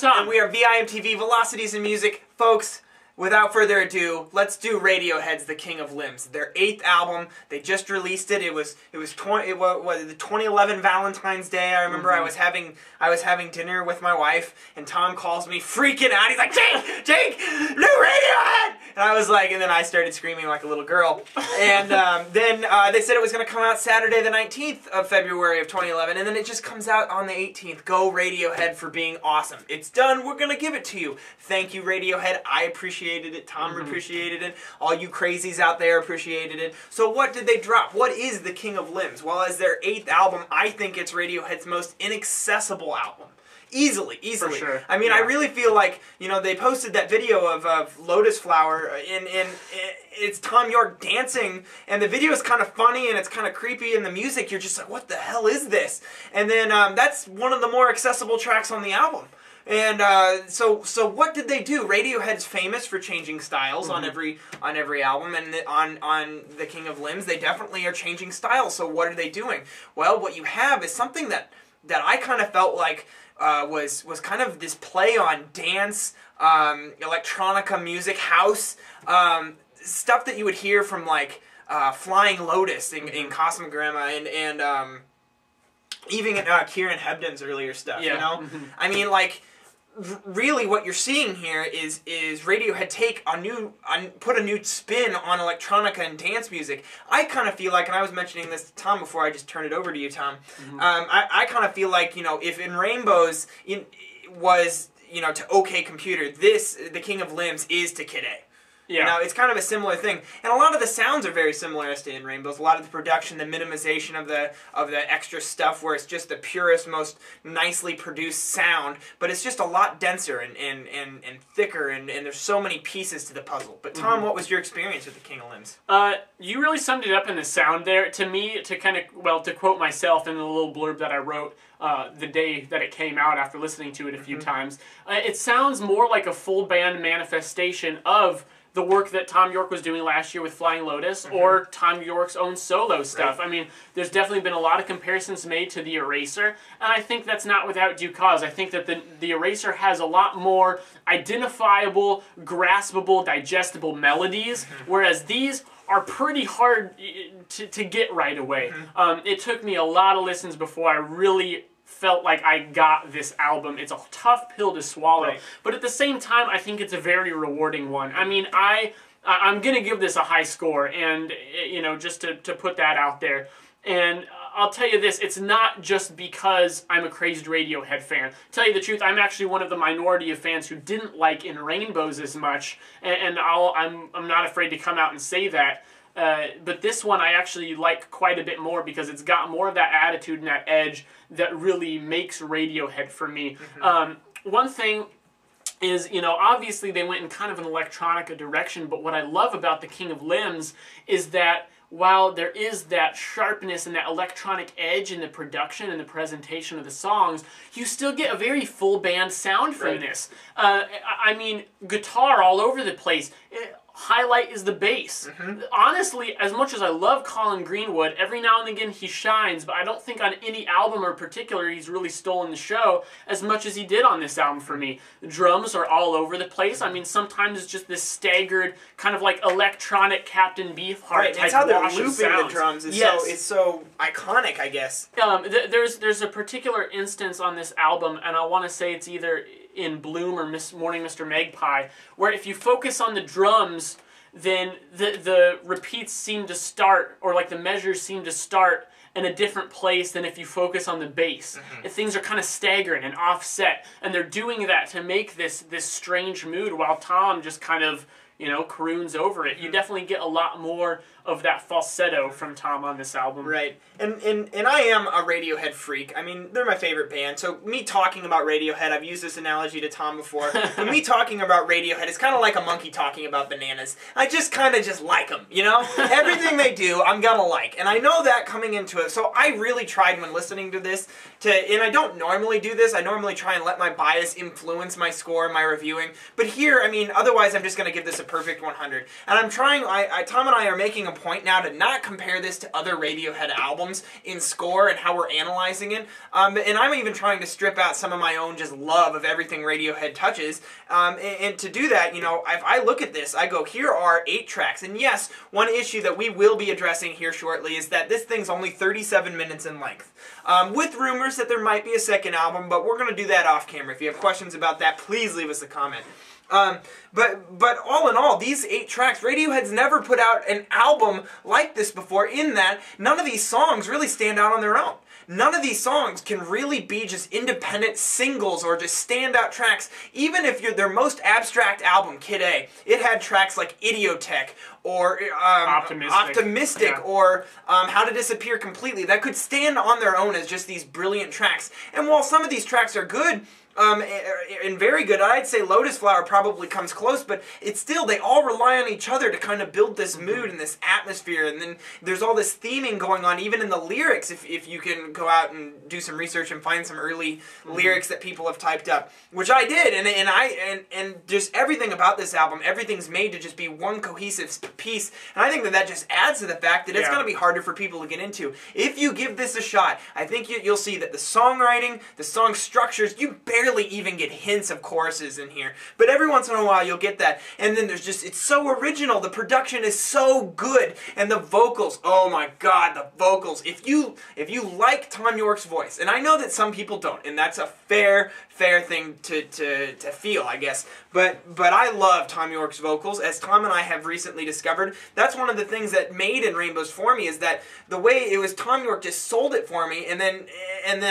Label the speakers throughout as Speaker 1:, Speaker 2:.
Speaker 1: Tom.
Speaker 2: And we are VIMTV, Velocities in Music. Folks, without further ado, let's do Radiohead's The King of Limbs. Their 8th album. They just released it. It was the 2011 Valentine's Day. I remember I was having dinner with my wife, and Tom calls me freaking out. He's like, Jake, new Radiohead! And I was like, and then I started screaming like a little girl. And then they said it was going to come out Saturday the 19th of February of 2011, and then it just comes out on the 18th. Go Radiohead for being awesome. It's done. We're going to give it to you. Thank you, Radiohead. I appreciated it. Tom appreciated it. All you crazies out there appreciated it. So what did they drop? What is The King of Limbs? Well, as their 8th album, I think it's Radiohead's most inaccessible album. Easily.
Speaker 1: For sure.
Speaker 2: I mean, I really feel like, you know, they posted that video of Lotus Flower, and it's Thom Yorke dancing, and the video is kind of funny, and it's kind of creepy, and the music, you're just like, what the hell is this? And then that's one of the more accessible tracks on the album. And so what did they do? Radiohead's famous for changing styles on every album, and on The King of Limbs, they definitely are changing styles. So what are they doing? Well, what you have is something that I kind of felt like was kind of this play on dance, electronica music, house, stuff that you would hear from like Flying Lotus in Cosmogramma and even Kieran Hebden's earlier stuff. You know, I mean, like, really what you're seeing here is Radiohead put a new spin on electronica and dance music. I kind of feel like, and I was mentioning this to Tom before I just turned it over to you, Tom, I kind of feel like, you know, if In Rainbows was, you know, to OK Computer, The King of Limbs is to Kid A. Yeah. You know, it's kind of a similar thing, and a lot of the sounds are very similar as to In Rainbows. A lot of the production, the minimization of the extra stuff, where it's just the purest, most nicely produced sound, but it's just a lot denser and thicker, and there's so many pieces to the puzzle. But Tom, what was your experience with The King of Limbs?
Speaker 1: You really summed it up in the sound there. To me, to kind of, well, to quote myself in the little blurb that I wrote the day that it came out after listening to it a few times, it sounds more like a full band manifestation of the work that Thom Yorke was doing last year with Flying Lotus, or Thom Yorke's own solo stuff. I mean, there's definitely been a lot of comparisons made to The Eraser, and I think that's not without due cause. I think that the Eraser has a lot more identifiable, graspable, digestible melodies, whereas these are pretty hard to get right away. It took me a lot of listens before I really felt like I got this album. It's a tough pill to swallow, but at the same time, I think it's a very rewarding one. I mean, I'm gonna give this a high score, and you know, just to put that out there. And I'll tell you this, it's not just because I'm a crazed Radiohead fan. To tell you the truth, I'm actually one of the minority of fans who didn't like In Rainbows as much, and I'm not afraid to come out and say that. But this one I actually like quite a bit more because it's got more of that attitude and that edge that really makes Radiohead for me. One thing is, you know, obviously they went in kind of an electronica direction, but what I love about The King of Limbs is that while there is that sharpness and that electronic edge in the production and the presentation of the songs, you still get a very full band sound from this. I mean, guitar all over the place. Highlight is the bass. Honestly, as much as I love Colin Greenwood, every now and again he shines, but I don't think on any album or particular he's really stolen the show as much as he did on this album for me. The drums are all over the place. I mean, sometimes it's just this staggered, kind of like electronic Captain Beefheart type
Speaker 2: it's how they're
Speaker 1: wash of
Speaker 2: looping
Speaker 1: sounds.
Speaker 2: the drums. It's so iconic, I guess.
Speaker 1: There's a particular instance on this album, and I want to say it's either in Bloom or Morning Mr. Magpie, where if you focus on the drums, then the repeats seem to start, or like the measures seem to start in a different place than if you focus on the bass. Things are kind of staggering and offset, and they're doing that to make this strange mood while Tom just kind of, you know, croons over it. You definitely get a lot more of that falsetto from Tom on this album.
Speaker 2: Right. And I am a Radiohead freak. I mean, they're my favorite band. So me talking about Radiohead, I've used this analogy to Tom before. But me talking about Radiohead is kind of like a monkey talking about bananas. I just kind of just like them, you know? Everything they do, I'm gonna like. And I know that coming into it. So I really tried when listening to this and I don't normally do this. I normally try and let my bias influence my score, my reviewing. But here, I mean, otherwise I'm just gonna give this a perfect 100. And I'm trying, Tom and I are making a point now to not compare this to other Radiohead albums in score and how we're analyzing it. And I'm even trying to strip out some of my own just love of everything Radiohead touches. And to do that, you know, if I look at this, I go, here are 8 tracks. And yes, one issue that we will be addressing here shortly is that this thing's only 37 minutes in length. With rumors that there might be a second album, but we're going to do that off camera. If you have questions about that, please leave us a comment. But all in all, these 8 tracks, Radiohead's never put out an album like this before, in that none of these songs really stand out on their own. None of these songs can really be just independent singles or just standout tracks. Even if you're their most abstract album, Kid A, it had tracks like Idiotech or Optimistic yeah. or How to Disappear Completely that could stand on their own as just these brilliant tracks. And while some of these tracks are good, and very good, I'd say Lotus Flower probably comes close, but it's still, they all rely on each other to kind of build this mood and this atmosphere, and then there's all this theming going on even in the lyrics, if you can go out and do some research and find some early lyrics that people have typed up, which I did, and just everything about this album, everything's made to just be one cohesive piece, and I think that just adds to the fact that it's going to be harder for people to get into. If you give this a shot, I think you'll see that the songwriting, the song structures, you barely even get hints of choruses in here, but every once in a while you'll get that, and then there's just, it's so original, the production is so good, and the vocals, oh my god, the vocals, if you like Thom Yorke's voice, and I know that some people don't, and that's a fair thing to feel, I guess, but I love Thom Yorke's vocals, as Tom and I have recently discovered. That's one of the things that made In Rainbows for me, is that the way it was, Thom Yorke just sold it for me, and then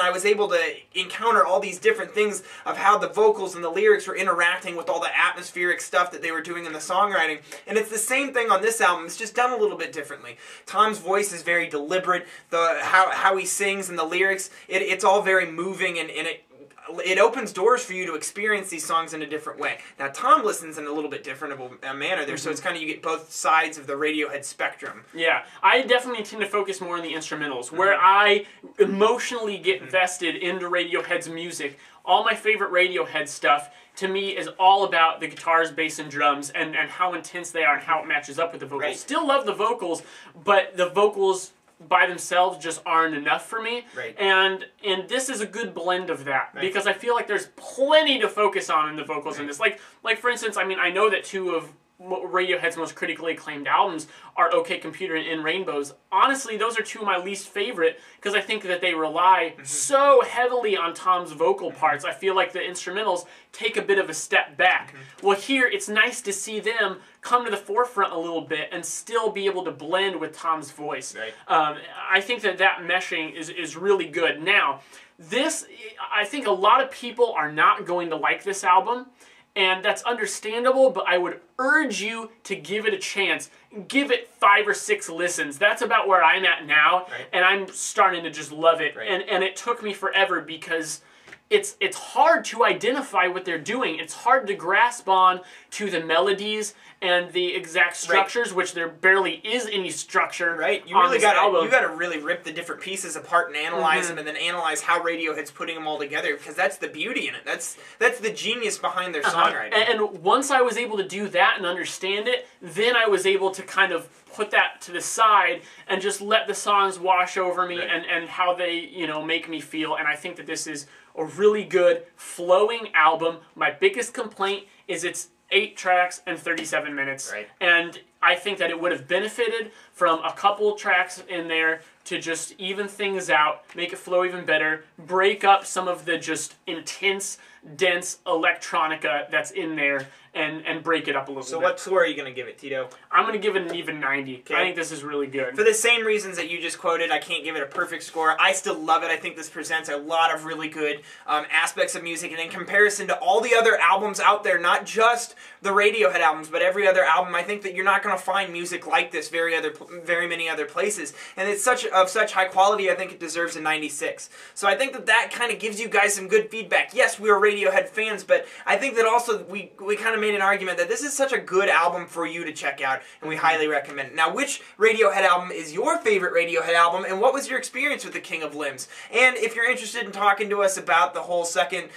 Speaker 2: I was able to encounter all these different things of how the vocals and the lyrics were interacting with all the atmospheric stuff that they were doing in the songwriting. And it's the same thing on this album, it's just done a little bit differently. Tom's voice is very deliberate, how he sings and the lyrics, it's all very moving, and it opens doors for you to experience these songs in a different way. Now, Tom listens in a little bit different of a manner there, so it's kind of, you get both sides of the Radiohead spectrum.
Speaker 1: Yeah, I definitely tend to focus more on the instrumentals, where I emotionally get vested into Radiohead's music. All my favorite Radiohead stuff, to me, is all about the guitars, bass, and drums, and how intense they are and how it matches up with the vocals. Right. Still love the vocals, but the vocals by themselves just aren't enough for me.
Speaker 2: Right.
Speaker 1: And this is a good blend of that, because I feel like there's plenty to focus on in the vocals in this. Like for instance, I mean, I know that 2 of Radiohead's most critically acclaimed albums are OK Computer and In Rainbows. Honestly, those are 2 of my least favorite, because I think that they rely so heavily on Tom's vocal parts. I feel like the instrumentals take a bit of a step back. Well, here, it's nice to see them come to the forefront a little bit and still be able to blend with Tom's voice.
Speaker 2: Right.
Speaker 1: I think that meshing is really good. Now, this, I think a lot of people are not going to like this album, and that's understandable, but I would urge you to give it a chance. Give it 5 or 6 listens. That's about where I'm at now, and I'm starting to just love it. And it took me forever, because it's hard to identify what they're doing. It's hard to grasp on to the melodies and the exact structures, which there barely is any structure.
Speaker 2: Right, you really got to really rip the different pieces apart and analyze them, and then analyze how Radiohead's putting them all together, because that's the beauty in it. That's the genius behind their songwriting.
Speaker 1: And once I was able to do that and understand it, then I was able to kind of put that to the side and just let the songs wash over me and how they, you know, make me feel. And I think that this is a really good flowing album. My biggest complaint is it's 8 tracks and 37 minutes. And I think that it would have benefited from a couple tracks in there to just even things out, make it flow even better, break up some of the just intense, dense electronica that's in there, and break it up a little bit.
Speaker 2: So what score are you going to give it, Tito?
Speaker 1: I'm going to give it an even 90.
Speaker 2: Okay.
Speaker 1: I think this is really good.
Speaker 2: For the same reasons that you just quoted, I can't give it a perfect score. I still love it. I think this presents a lot of really good aspects of music, and in comparison to all the other albums out there, not just the Radiohead albums, but every other album, I think that you're not going to find music like this very many other places. And it's of such high quality, I think it deserves a 96. So I think that kind of gives you guys some good feedback. Yes, we're Radiohead fans, but I think that also we kind of made an argument that this is such a good album for you to check out, and we highly recommend it. Now, which Radiohead album is your favorite Radiohead album, and what was your experience with The King of Limbs? And if you're interested in talking to us about the whole second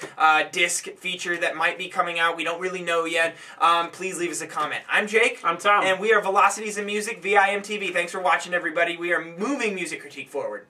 Speaker 2: disc feature that might be coming out, we don't really know yet, please leave us a comment. I'm Jake.
Speaker 1: I'm Tom.
Speaker 2: And we are Velocities in Music, VIMTV. Thanks for watching, everybody. We are moving music critique forward.